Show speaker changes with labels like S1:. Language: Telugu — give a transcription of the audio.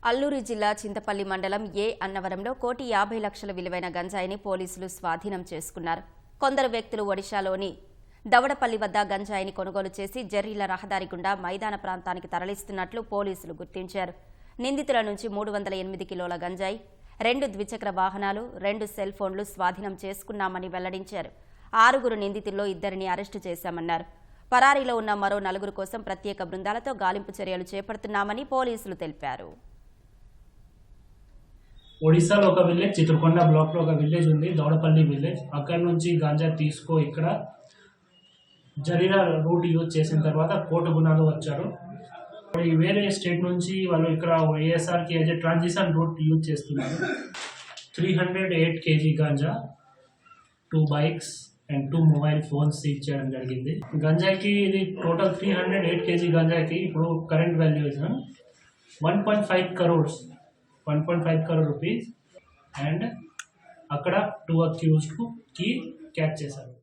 S1: అల్లూరు జిల్లా చింతపల్లి మండలం ఏ అన్నవరంలో 1,50,00,000 విలువైన గంజాయిని పోలీసులు స్వాధీనం చేసుకున్నారు. కొందరు వ్యక్తులు ఒడిశాలోని దవడపల్లి వద్ద గంజాయిని కొనుగోలు చేసి జెర్రీల రహదారి గుండా మైదాన ప్రాంతానికి తరలిస్తున్నట్లు పోలీసులు గుర్తించారు. నిందితుల నుంచి 308 కిలోల గంజాయి, 2 ద్విచక్ర వాహనాలు, 2 సెల్ ఫోన్లు స్వాధీనం చేసుకున్నామని వెల్లడించారు. 6 నిందితుల్లో 2 అరెస్టు చేశామన్నారు. పరారీలో ఉన్న మరో 4 కోసం ప్రత్యేక బృందాలతో గాలింపు చర్యలు చేపడుతున్నామని పోలీసులు తెలిపారు.
S2: ఒడిశాలో ఒక విలేజ్, చిత్రకొండ బ్లాక్లో ఒక విలేజ్ ఉంది, దౌడపల్లి విలేజ్. అక్కడ నుంచి గాంజా ఇక్కడ జరీరా రూట్ యూజ్ చేసిన తర్వాత కోటగుణాలు వచ్చారు. వేరే స్టేట్ నుంచి వాళ్ళు ఇక్కడ ఏఎస్ఆర్కి as a transition route use చేస్తున్నారు. 308 kg ganja, 2 bikes and 2 mobile phones seize చేయడం జరిగింది. గంజాకి ఇది టోటల్ 308 kg గంజాకి ఇప్పుడు current valuation 1.5 crores, 1.5 crore rupees. And అక్కడ 2 accused కి క్యాచ్ చేశారు.